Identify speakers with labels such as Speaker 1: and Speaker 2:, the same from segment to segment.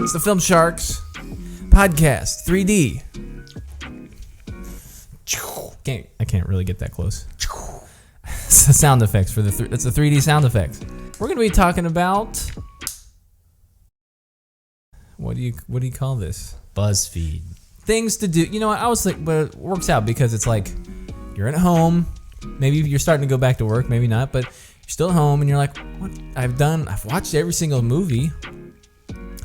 Speaker 1: It's the Filmsharks podcast, 3D. I can't really get that close. It's the sound effects for the. It's the 3D sound effects. We're gonna be talking about. What do you call this?
Speaker 2: Buzzfeed.
Speaker 1: Things to do. You know what? I was like, but it works out because it's like you're at home. Maybe you're starting to go back to work. Maybe not, but you're still at home and you're like, what? I've watched every single movie.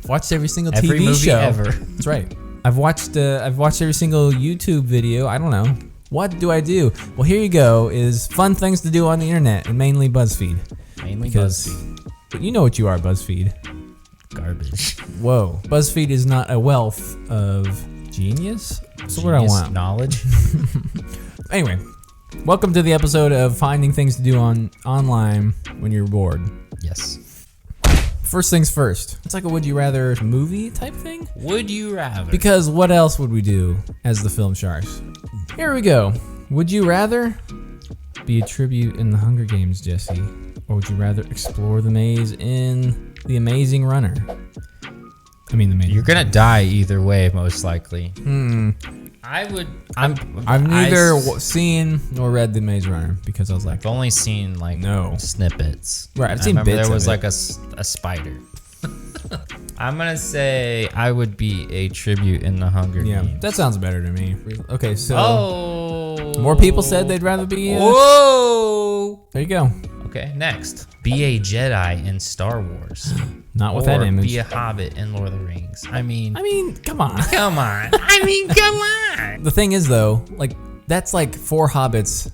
Speaker 1: I've watched every single
Speaker 2: Every
Speaker 1: TV
Speaker 2: movie
Speaker 1: show.
Speaker 2: ever.
Speaker 1: That's right. I've watched every single YouTube video. I don't know. What do I do? Well, here you go. Is fun things to do on the internet, and mainly Buzzfeed.
Speaker 2: BuzzFeed.
Speaker 1: But you know what you are, Buzzfeed.
Speaker 2: Garbage.
Speaker 1: Whoa. BuzzFeed is not a wealth of genius. That's what I want.
Speaker 2: Knowledge.
Speaker 1: Anyway, welcome to the episode of finding things to do online when you're bored.
Speaker 2: Yes.
Speaker 1: First things first. It's like a would you rather movie type thing.
Speaker 2: Would you rather?
Speaker 1: Because what else would we do as the Filmsharks? Here we go. Would you rather be a tribute in the Hunger Games, Jesse? Or would you rather explore the maze in The Amazing Runner? I mean, The Amazing
Speaker 2: You're gonna die either way, most likely.
Speaker 1: I would. I've neither seen nor read The Maze Runner because I was like,
Speaker 2: I've only seen like snippets.
Speaker 1: Right, I've seen
Speaker 2: remember
Speaker 1: bits
Speaker 2: there was
Speaker 1: of
Speaker 2: like a spider. I'm gonna say I would be a tribute in the Hunger Games.
Speaker 1: That sounds better to me. Okay, so more
Speaker 2: more
Speaker 1: people said they'd rather be.
Speaker 2: Whoa!
Speaker 1: There you go.
Speaker 2: Okay, next, be a Jedi in Star Wars.
Speaker 1: Not with that image.
Speaker 2: Be a Hobbit in Lord of the Rings. I mean,
Speaker 1: come on.
Speaker 2: Come on. I mean, come on.
Speaker 1: The thing is, though, like that's like 4 hobbits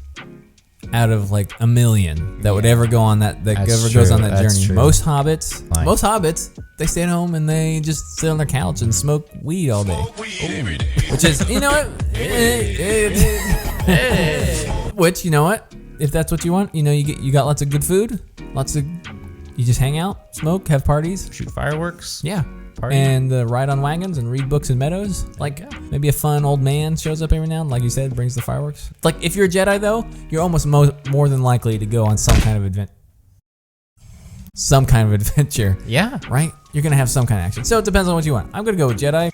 Speaker 1: out of like a million that would ever go on that ever goes on that journey.
Speaker 2: True.
Speaker 1: Most hobbits, they stay at home and they just sit on their couch and smoke weed all day. Which is, you know what? Which, you know what? If that's what you want, you know, you got lots of good food, you just hang out, smoke, have parties,
Speaker 2: Shoot fireworks.
Speaker 1: yeah,
Speaker 2: Party.
Speaker 1: and ride on wagons and read books in meadows. Like maybe a fun old man shows up every now and, like you said, brings the fireworks. Like if you're a Jedi though, you're almost more than likely to go on some kind of adventure.
Speaker 2: Yeah.
Speaker 1: Right? You're gonna have some kind of action. So it depends on what you want. I'm gonna go with Jedi.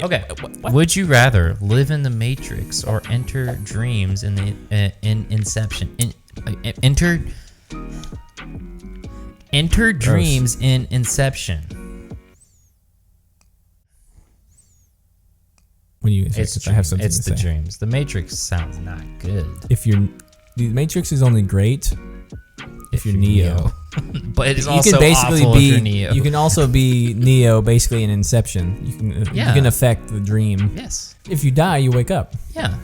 Speaker 2: Okay.
Speaker 1: What?
Speaker 2: Would you rather live in the Matrix or enter dreams in the in Inception? Enter dreams in Inception.
Speaker 1: When you
Speaker 2: It's
Speaker 1: I have something
Speaker 2: it's
Speaker 1: to
Speaker 2: the
Speaker 1: say.
Speaker 2: dreams. The Matrix sounds not good.
Speaker 1: The Matrix is only great if you're Neo.
Speaker 2: But it's
Speaker 1: You
Speaker 2: also
Speaker 1: can basically
Speaker 2: awful if you're Neo.
Speaker 1: You can also be Neo, basically in Inception. You can affect the dream.
Speaker 2: Yes.
Speaker 1: If you die, you wake up.
Speaker 2: Yeah.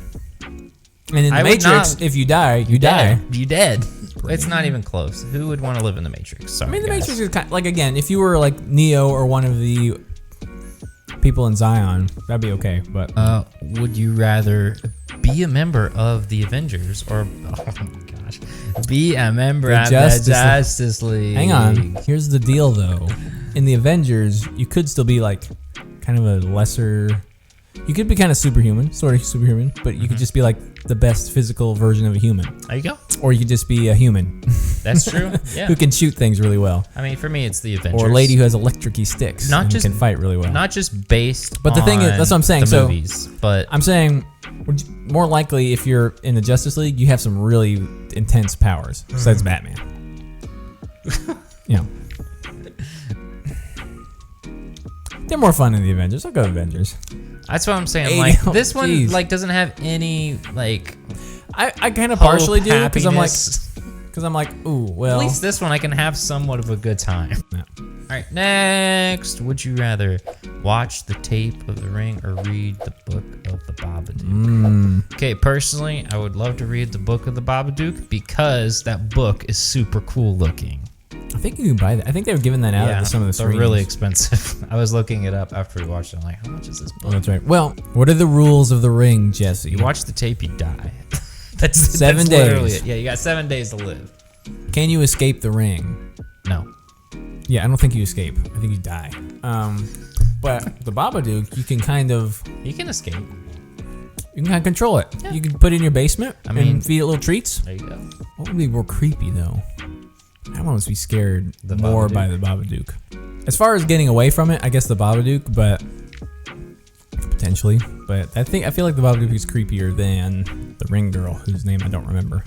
Speaker 1: And in the
Speaker 2: I would
Speaker 1: Matrix,
Speaker 2: not-
Speaker 1: if you die, you die.
Speaker 2: You dead. It's not even close. Who would want to live in the Matrix? Sorry,
Speaker 1: I mean, the
Speaker 2: guys.
Speaker 1: Matrix is kind of, like, again, if you were like Neo or one of the people in Zion, that'd be okay. But
Speaker 2: would you rather be a member of the Avengers or be a member of the Justice League?
Speaker 1: Hang on. Here's the deal, though. In the Avengers, you could still be like kind of a lesser. You could be kind of superhuman, sort of superhuman, but you could just be like the best physical version of a human.
Speaker 2: There you go.
Speaker 1: Or you could just be a human.
Speaker 2: That's true. Yeah.
Speaker 1: Who can shoot things really well.
Speaker 2: I mean, for me, it's the Avengers.
Speaker 1: Or a lady who has electric-y sticks and can fight really well.
Speaker 2: Not just based
Speaker 1: But the thing is, that's what I'm saying.
Speaker 2: the
Speaker 1: So
Speaker 2: movies, but
Speaker 1: I'm saying more likely if you're in the Justice League, you have some really intense powers besides Batman. Yeah. They're more fun than the Avengers. I'll go Avengers.
Speaker 2: that's what I'm saying.
Speaker 1: 80
Speaker 2: Like this one,
Speaker 1: geez.
Speaker 2: like doesn't have any like.
Speaker 1: I kind of partially do because
Speaker 2: happiness.
Speaker 1: I'm like, ooh, well.
Speaker 2: At least this one I can have somewhat of a good time.
Speaker 1: Yeah.
Speaker 2: All right, next. Would you rather watch the tape of The Ring or read the book of the Babadook? Okay, personally, I would love to read the book of the Babadook because that book is super cool looking.
Speaker 1: I think you can buy that. I think they were giving that out at some of the
Speaker 2: they're
Speaker 1: screens.
Speaker 2: really expensive. I was looking it up after we watched it. I'm like, how much is this book?
Speaker 1: Oh, that's right. Well, what are the rules of the ring, Jesse?
Speaker 2: You watch the tape, you die. That's
Speaker 1: 7
Speaker 2: that's literally
Speaker 1: days.
Speaker 2: it. Yeah, you got 7 days to live.
Speaker 1: Can you escape the ring?
Speaker 2: No.
Speaker 1: Yeah, I don't think you escape. I think you die. But the Babadook, you can kind of
Speaker 2: escape.
Speaker 1: You can kind of control it.
Speaker 2: Yeah.
Speaker 1: You can put it in your basement and feed it little treats.
Speaker 2: There you go.
Speaker 1: What would be more creepy though? I want to be scared
Speaker 2: The
Speaker 1: more
Speaker 2: Babadook.
Speaker 1: by the Babadook. As far as getting away from it, I guess the Babadook, but potentially. But I feel like the Babadook is creepier than the Ring Girl, whose name I don't remember.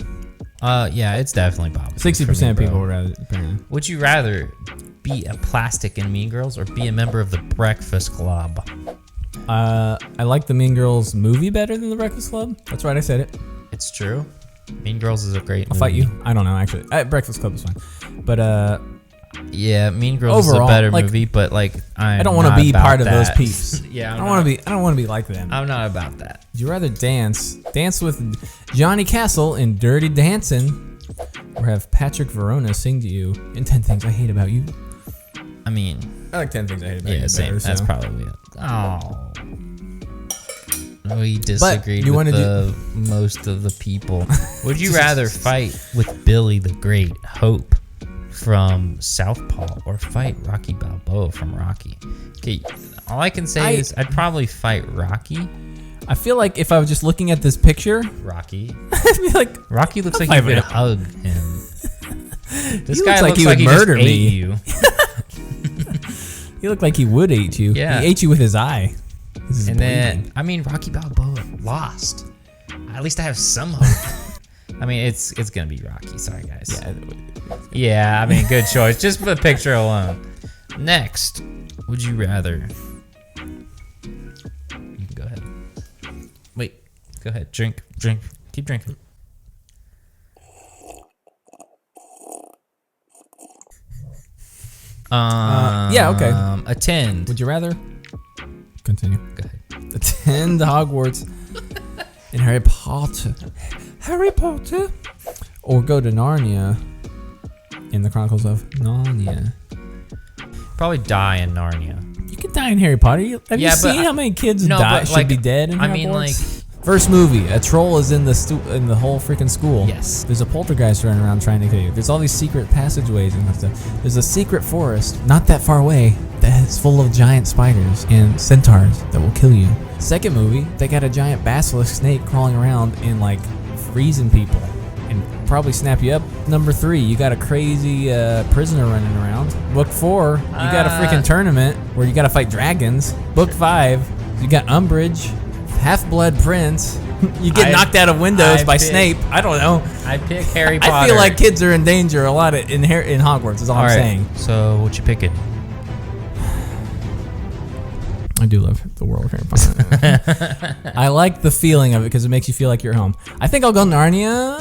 Speaker 2: Yeah, it's definitely Babadook.
Speaker 1: 60% of people would rather, apparently.
Speaker 2: Would you rather be a plastic in Mean Girls or be a member of the Breakfast Club?
Speaker 1: I like the Mean Girls movie better than the Breakfast Club. That's right, I said it.
Speaker 2: It's true. Mean Girls is a great movie.
Speaker 1: I'll fight you. I don't know, actually. Breakfast Club is fine. But,
Speaker 2: yeah, Mean Girls
Speaker 1: overall,
Speaker 2: is a better
Speaker 1: like,
Speaker 2: movie, but like
Speaker 1: I don't want to be part of those peeps.
Speaker 2: Yeah,
Speaker 1: I don't want to be like them.
Speaker 2: I'm not about that.
Speaker 1: Would you rather dance with Johnny Castle in Dirty Dancing, or have Patrick Verona sing to you in 10 Things I Hate About You?
Speaker 2: I mean,
Speaker 1: I like 10 Things I Hate About You.
Speaker 2: yeah, same.
Speaker 1: Better,
Speaker 2: That's
Speaker 1: so.
Speaker 2: probably it. Oh. We disagree
Speaker 1: you
Speaker 2: with
Speaker 1: wanna
Speaker 2: most of the people. Would you rather fight with Billy the Great, Hope from Southpaw, or fight Rocky Balboa from Rocky? Okay, all I can say is I'd probably fight Rocky.
Speaker 1: I feel like if I was just looking at this picture,
Speaker 2: Rocky.
Speaker 1: I'd be like,
Speaker 2: Rocky looks like you could hug him. This guy looks like he
Speaker 1: murder
Speaker 2: just
Speaker 1: me.
Speaker 2: ate you.
Speaker 1: He looked like he would eat you.
Speaker 2: Yeah.
Speaker 1: He ate you with his eye.
Speaker 2: And then, I mean, Rocky Balboa lost. At least I have some hope. I mean, it's gonna be Rocky. Sorry, guys. Yeah, I mean, good choice. Just for the picture alone. Next, would you rather? You can go ahead. Wait, go ahead. Drink. Keep drinking.
Speaker 1: Yeah, okay.
Speaker 2: Attend.
Speaker 1: Would you rather? Continue.
Speaker 2: Go ahead.
Speaker 1: Attend Hogwarts in Harry Potter. Or go to Narnia in the Chronicles of Narnia.
Speaker 2: Probably die in Narnia.
Speaker 1: You could die in Harry Potter. Have you seen how many kids should be dead in Hogwarts?
Speaker 2: I mean, like,
Speaker 1: first movie, a troll is in the whole freaking school.
Speaker 2: Yes.
Speaker 1: There's a poltergeist running around trying to kill you. There's all these secret passageways and stuff. There's a secret forest not that far away that is full of giant spiders and centaurs that will kill you. Second movie, they got a giant basilisk snake crawling around and like freezing people and probably snap you up. Number 3, you got a crazy prisoner running around. Book 4, you got a freaking tournament where you got to fight dragons. Book 5, you got Umbridge. Half-Blood Prince. You get knocked out of windows by Snape. I don't know.
Speaker 2: I pick Harry Potter.
Speaker 1: I feel like kids are in danger a lot in Hogwarts. Is all I'm saying.
Speaker 2: So what you picking?
Speaker 1: I do love the world of Harry Potter. I like the feeling of it because it makes you feel like you're home. I think I'll go Narnia.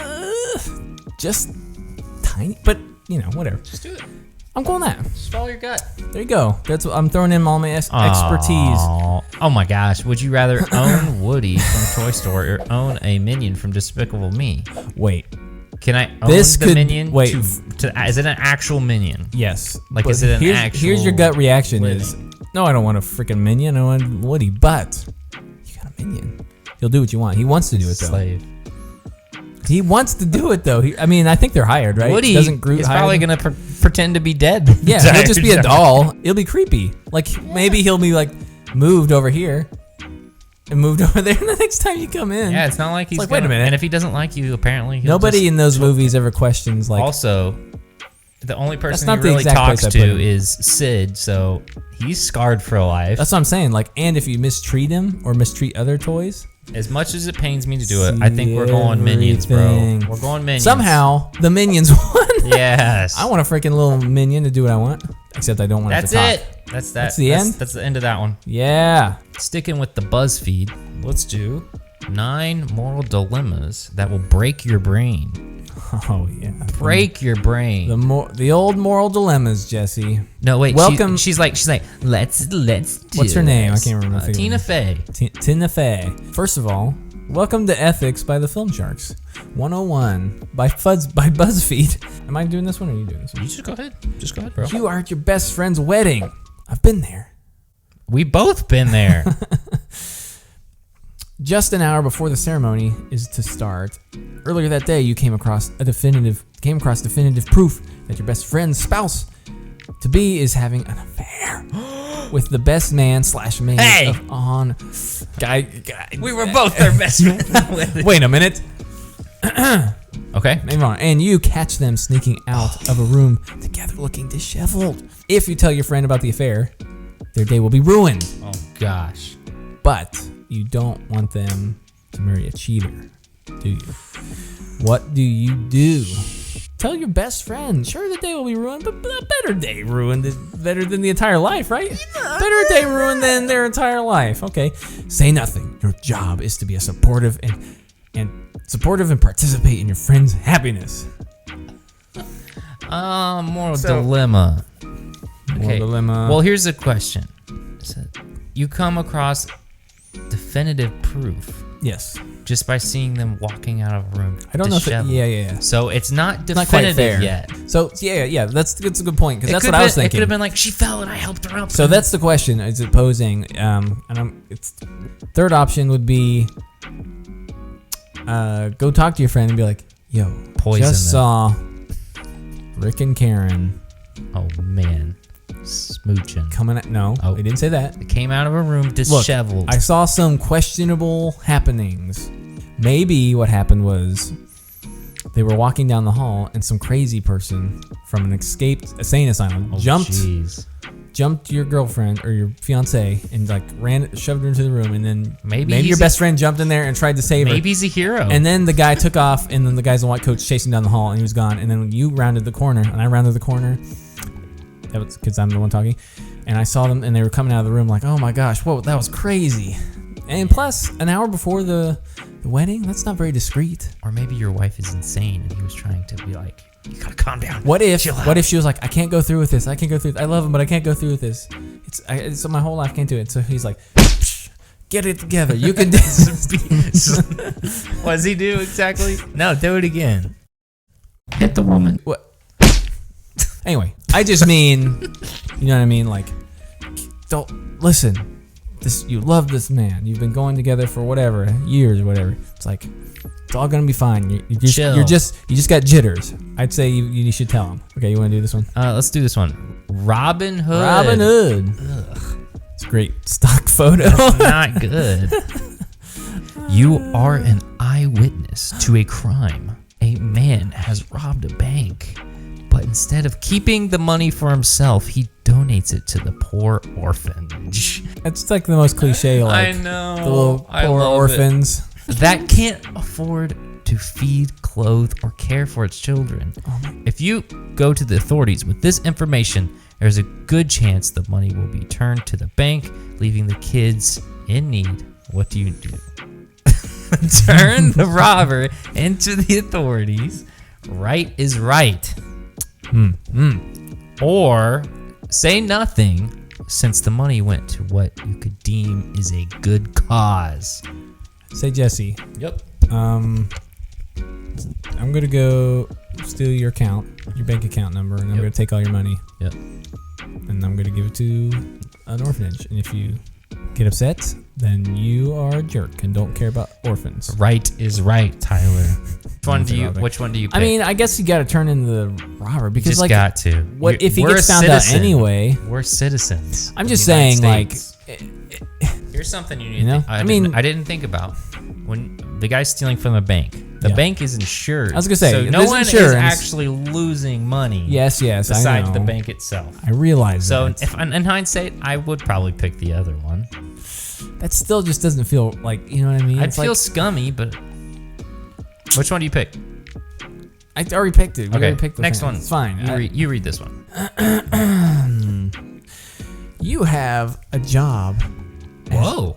Speaker 1: Just tiny, but whatever.
Speaker 2: Just do it.
Speaker 1: I'm going that.
Speaker 2: Just follow your gut.
Speaker 1: There you go. That's what I'm throwing in all my expertise.
Speaker 2: Oh my gosh. Would you rather own Woody from Toy Story or own a minion from Despicable Me?
Speaker 1: Wait.
Speaker 2: Can I own the minion?
Speaker 1: Wait.
Speaker 2: Is it an actual minion?
Speaker 1: Yes.
Speaker 2: Like, is it an actual...
Speaker 1: Here's your gut reaction
Speaker 2: living?
Speaker 1: is, no, I don't want a freaking minion. I want Woody, but you got a minion. He'll do what you want. He wants to do it, though.
Speaker 2: Slave.
Speaker 1: He wants to do it, though. I mean, I think they're hired, right?
Speaker 2: Woody
Speaker 1: Doesn't Groot
Speaker 2: is
Speaker 1: hire
Speaker 2: probably
Speaker 1: them?
Speaker 2: going to pretend to be dead.
Speaker 1: Yeah, he'll just be a doll. It'll be creepy. Like, maybe he'll be, like, moved over here and moved over there the next time you come in.
Speaker 2: Yeah, it's not like he's
Speaker 1: like, wait a minute.
Speaker 2: And if he doesn't like you, apparently he'll
Speaker 1: Nobody in those movies ever questions, like...
Speaker 2: Also, the only person
Speaker 1: not
Speaker 2: he
Speaker 1: the
Speaker 2: really
Speaker 1: exact
Speaker 2: talks
Speaker 1: place I put him.
Speaker 2: to is Sid, so he's scarred for life.
Speaker 1: That's what I'm saying. Like, and if you mistreat him or mistreat other toys...
Speaker 2: As much as it pains me to do it, I think we're going Minions, bro.
Speaker 1: Everything.
Speaker 2: We're going Minions.
Speaker 1: Somehow, the Minions won.
Speaker 2: Yes.
Speaker 1: I want a freaking little minion to do what I want. Except I don't want it to talk.
Speaker 2: That's it. That's that.
Speaker 1: That's the end?
Speaker 2: That's the end of that one.
Speaker 1: Yeah.
Speaker 2: Sticking with the Buzzfeed, let's do 9 moral dilemmas that will break your brain.
Speaker 1: Oh, yeah.
Speaker 2: Break your brain.
Speaker 1: The old moral dilemmas, Jesse.
Speaker 2: No, wait.
Speaker 1: Welcome.
Speaker 2: She's like, let's do
Speaker 1: What's her name? I
Speaker 2: this.
Speaker 1: can't remember.
Speaker 2: Tina Fey.
Speaker 1: Tina Fey. First of all, welcome to Ethics by the Filmsharks. 101 by BuzzFeed. Am I doing this one or are you doing this one?
Speaker 2: You just go ahead. Just go ahead, bro.
Speaker 1: You are at your best friend's wedding. I've been there.
Speaker 2: We both been there.
Speaker 1: Just an hour before the ceremony is to start, earlier that day you came across definitive proof that your best friend's spouse to be is having an affair with the best man / maid
Speaker 2: Hey!
Speaker 1: guy.
Speaker 2: We were both their best friends.
Speaker 1: Wait a minute.
Speaker 2: Okay.
Speaker 1: Maybe on. And you catch them sneaking out of a room together looking disheveled. If you tell your friend about the affair, their day will be ruined.
Speaker 2: Oh, gosh.
Speaker 1: But you don't want them to marry a cheater, do you? What do you do? Tell your best friend. Sure, the day will be ruined, but a better day ruined is better than the entire life, right? Better day ruined than their entire life. Okay. Say nothing. Your job is to be a supportive and participate in your friend's happiness.
Speaker 2: Moral dilemma.
Speaker 1: Moral dilemma.
Speaker 2: Well, here's a question. So you come across definitive proof
Speaker 1: Yes.
Speaker 2: just by seeing them walking out of a room.
Speaker 1: I don't know if yeah.
Speaker 2: So it's not
Speaker 1: It's not quite
Speaker 2: definitive
Speaker 1: fair
Speaker 2: yet.
Speaker 1: So yeah. That's a good point because that's what I was
Speaker 2: It
Speaker 1: thinking.
Speaker 2: could have been like, she fell and I helped her up.
Speaker 1: So that's the question. Is it posing? It's third option would be go talk to your friend and be like, yo,
Speaker 2: Poison
Speaker 1: just
Speaker 2: them.
Speaker 1: saw Rick and Karen
Speaker 2: Oh, man. Smooching.
Speaker 1: coming at no,
Speaker 2: Oh.
Speaker 1: they didn't say that.
Speaker 2: It came out of a room
Speaker 1: Look,
Speaker 2: disheveled.
Speaker 1: I saw some questionable happenings. Maybe what happened was they were walking down the hall and some crazy person from an escaped insane asylum jumped your girlfriend or your fiance and like shoved her into the room, and then maybe your best friend jumped in there and tried to save her.
Speaker 2: Maybe he's a hero.
Speaker 1: And then the guy took off, and then the guys in white coats chasing down the hall, and he was gone. And then you rounded the corner, and I rounded the corner. That was because I'm the one talking. And I saw them, and they were coming out of the room like, oh my gosh, whoa, that was crazy. And plus, an hour before the wedding, that's not very discreet.
Speaker 2: Or maybe your wife is insane and he was trying to be like, you gotta calm down.
Speaker 1: What if she was like, I can't go through with this. I can't go through. I love him, but I can't go through with this. It's my whole life can't do it. So he's like, get it together. You can do this.
Speaker 2: What does he do exactly? No, do it again. Hit the woman.
Speaker 1: What? Anyway, I just mean, you know what I mean? Like, don't listen. You love this man. You've been going together for whatever years or whatever. It's like it's all gonna be fine. You just got jitters. I'd say you should tell him. Okay, you want to do this one?
Speaker 2: Let's do this one. Robin Hood.
Speaker 1: Robin Hood. Ugh. It's a great stock photo.
Speaker 2: Not good. You are an eyewitness to a crime. A man has robbed a bank, but instead of keeping the money for himself, he donates it to the poor orphanage.
Speaker 1: It's like the most cliche, like
Speaker 2: I know.
Speaker 1: the little
Speaker 2: I
Speaker 1: poor
Speaker 2: love
Speaker 1: orphans
Speaker 2: that can't afford to feed, clothe, or care for its children. If you go to the authorities with this information, there's a good chance the money will be turned to the bank, leaving the kids in need. What do you do? Turn the robber into the authorities. Right is right. Or say nothing, since the money went to what you could deem is a good cause.
Speaker 1: Say Jesse.
Speaker 2: Yep.
Speaker 1: I'm gonna go steal your bank account number, and I'm gonna take all your money.
Speaker 2: Yep.
Speaker 1: And I'm gonna give it to an orphanage. And if you get upset, then you are a jerk and don't care about orphans.
Speaker 2: Right is right, Tyler. Which one do you pick?
Speaker 1: I mean, I guess you gotta turn in the robber
Speaker 2: you
Speaker 1: because
Speaker 2: just
Speaker 1: like
Speaker 2: got to.
Speaker 1: what if he
Speaker 2: We're
Speaker 1: gets
Speaker 2: a
Speaker 1: found out
Speaker 2: citizen.
Speaker 1: anyway?
Speaker 2: We're citizens.
Speaker 1: I'm
Speaker 2: of
Speaker 1: just
Speaker 2: the United
Speaker 1: saying, like,
Speaker 2: States. Here's something you need
Speaker 1: You know?
Speaker 2: to think. I didn't think about. When the guy's stealing from a bank, the bank is insured.
Speaker 1: I was gonna say,
Speaker 2: so no
Speaker 1: there's
Speaker 2: one
Speaker 1: insurance.
Speaker 2: is actually losing money.
Speaker 1: Yes, I
Speaker 2: Besides
Speaker 1: know.
Speaker 2: the bank itself.
Speaker 1: I realize
Speaker 2: So
Speaker 1: that.
Speaker 2: if in hindsight, I would probably pick the other one.
Speaker 1: That still just doesn't feel like, you know what I mean?
Speaker 2: I'd
Speaker 1: It's
Speaker 2: feel
Speaker 1: like,
Speaker 2: scummy, but which one do you pick?
Speaker 1: I already picked it. We
Speaker 2: Okay,
Speaker 1: already picked the
Speaker 2: next
Speaker 1: thing.
Speaker 2: one.
Speaker 1: It's fine.
Speaker 2: You read this one.
Speaker 1: You have a job
Speaker 2: Whoa.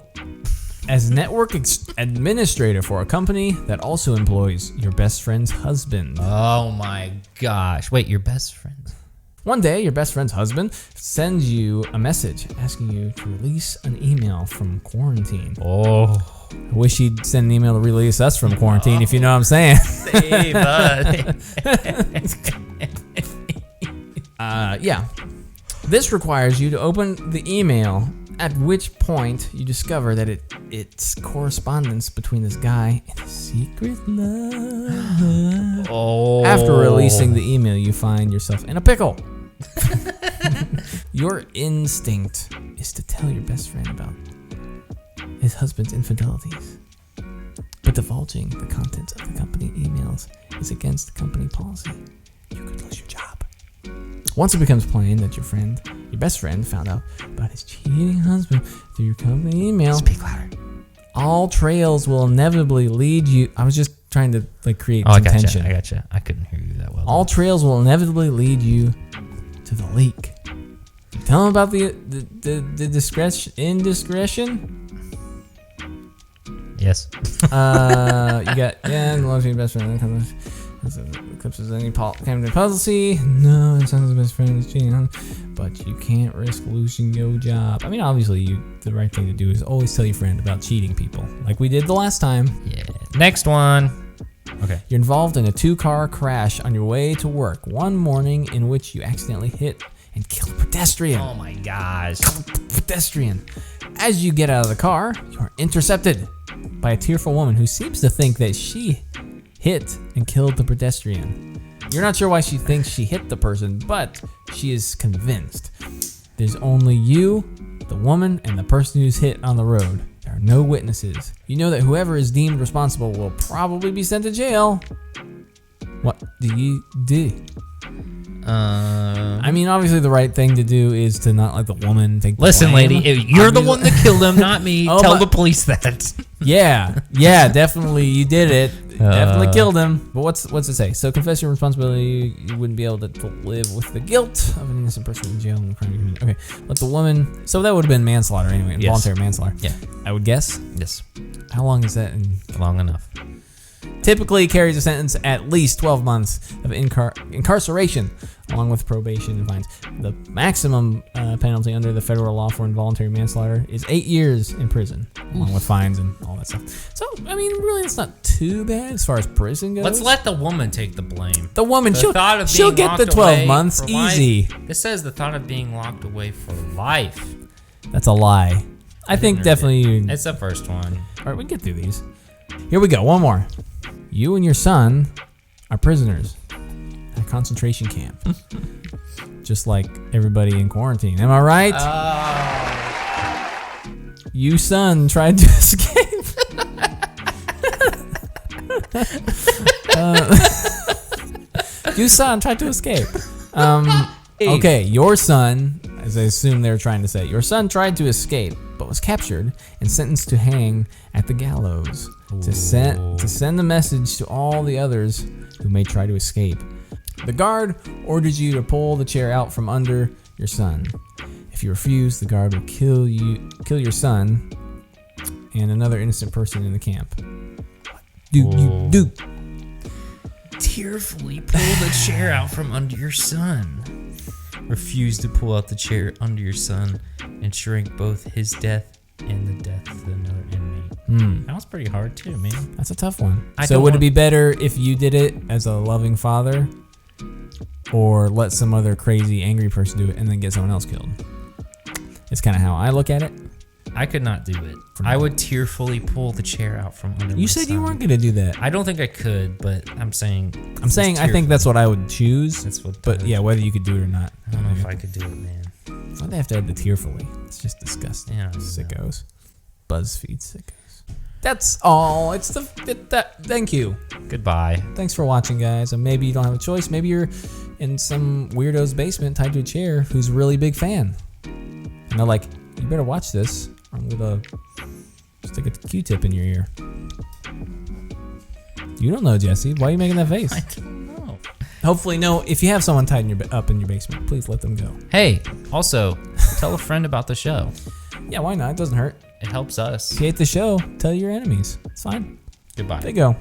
Speaker 1: as network administrator for a company that also employs your best friend's husband.
Speaker 2: Oh my gosh. Wait, your best friend?
Speaker 1: One day, your best friend's husband sends you a message asking you to release an email from quarantine.
Speaker 2: Oh.
Speaker 1: I wish he'd send an email to release us from quarantine, if you know what I'm saying.
Speaker 2: Save us.
Speaker 1: Yeah. This requires you to open the email, at which point you discover that it's correspondence between this guy and his secret love.
Speaker 2: Oh.
Speaker 1: After releasing the email, you find yourself in a pickle. Your instinct is to tell your best friend about his husband's infidelities. But divulging the contents of the company emails is against the company policy. You could lose your job. Once it becomes plain that your best friend, found out about his cheating husband through your company email,
Speaker 2: Speak louder.
Speaker 1: all trails will inevitably lead you. I was just trying to create some tension.
Speaker 2: I gotcha. I couldn't hear you that well.
Speaker 1: All trails will inevitably lead you to the leak. Tell them about the indiscretion.
Speaker 2: Yes.
Speaker 1: You got and loves your best friend. Eclipses any came to policy. No, it sounds the best friend is cheating on, but you can't risk losing your job. I mean, obviously, the right thing to do is always tell your friend about cheating people, like we did the last time.
Speaker 2: Yeah. Next one. Okay.
Speaker 1: You're involved in a 2-car crash on your way to work one morning in which you accidentally hit and kill a pedestrian.
Speaker 2: Oh my gosh.
Speaker 1: Pedestrian. As you get out of the car, you are intercepted by a tearful woman who seems to think that she hit and killed the pedestrian. You're not sure why she thinks she hit the person, but she is convinced. There's only you, the woman, and the person who's hit on the road. There are no witnesses. You know that whoever is deemed responsible will probably be sent to jail. What do you do? I mean, obviously the right thing to do is to not let the woman take the
Speaker 2: Listen,
Speaker 1: blame.
Speaker 2: lady, if you're the one that killed him, not me. Tell the police that.
Speaker 1: Yeah, definitely you did it. Definitely killed him. But what's it say? So confess your responsibility. You wouldn't be able to live with the guilt of an innocent person in jail. Okay, let the woman. So that would have been manslaughter anyway, involuntary manslaughter.
Speaker 2: Yeah,
Speaker 1: I would guess.
Speaker 2: Yes.
Speaker 1: How long is that?
Speaker 2: Long enough.
Speaker 1: Typically carries a sentence at least 12 months of incarceration, along with probation and fines. The maximum penalty under the federal law for involuntary manslaughter is 8 years in prison, along with fines and all that stuff. So, I mean, really, it's not too bad as far as prison goes.
Speaker 2: Let's let the woman take the blame.
Speaker 1: The woman, she'll get the 12 months easy.
Speaker 2: This says the thought of being locked away for life.
Speaker 1: That's a lie. I think definitely.
Speaker 2: It's the first one.
Speaker 1: All right, we can get through these. Here we go. One more. You and your son are prisoners at a concentration camp. Just like everybody in quarantine. Am I right? You son tried to escape. You son tried to escape. Okay, your son, as I assume they're trying to say, your son tried to escape, but was captured and sentenced to hang at the gallows. To send the message to all the others who may try to escape. The guard orders you to pull the chair out from under your son. If you refuse, the guard will kill your son and another innocent person in the camp. You do?
Speaker 2: Tearfully pull the chair out from under your son. Refuse to pull out the chair under your son, ensuring both his death and the death of another inmate. That was pretty hard too, man.
Speaker 1: That's a tough one. So would it be better if you did it as a loving father, or let some other crazy angry person do it and then get someone else killed? It's kind of how I look at it.
Speaker 2: I could not do it. I would tearfully pull the chair out from under my son.
Speaker 1: You said you weren't going to do that.
Speaker 2: I don't think I could, but I'm saying
Speaker 1: I think that's what I would choose.
Speaker 2: That's what.
Speaker 1: But yeah, whether you could do it or not.
Speaker 2: I don't know if I could do it, man.
Speaker 1: Why'd they have to add the tearfully? It's just disgusting.
Speaker 2: Yeah,
Speaker 1: sickos. Buzzfeed sickos. That's all. Thank you.
Speaker 2: Goodbye.
Speaker 1: Thanks for watching, guys. And maybe you don't have a choice. Maybe you're in some weirdo's basement tied to a chair who's a really big fan. And they're like, you better watch this, or I'm gonna stick a Q-tip in your ear. You don't know, Jesse. Why are you making that face?
Speaker 2: I don't know.
Speaker 1: Hopefully, no. If you have someone tied up in your basement, please let them go.
Speaker 2: Hey, also, tell a friend about the show.
Speaker 1: Yeah, why not? It doesn't hurt.
Speaker 2: It helps us.
Speaker 1: If you hate the show, tell your enemies. It's fine.
Speaker 2: Goodbye.
Speaker 1: There you go.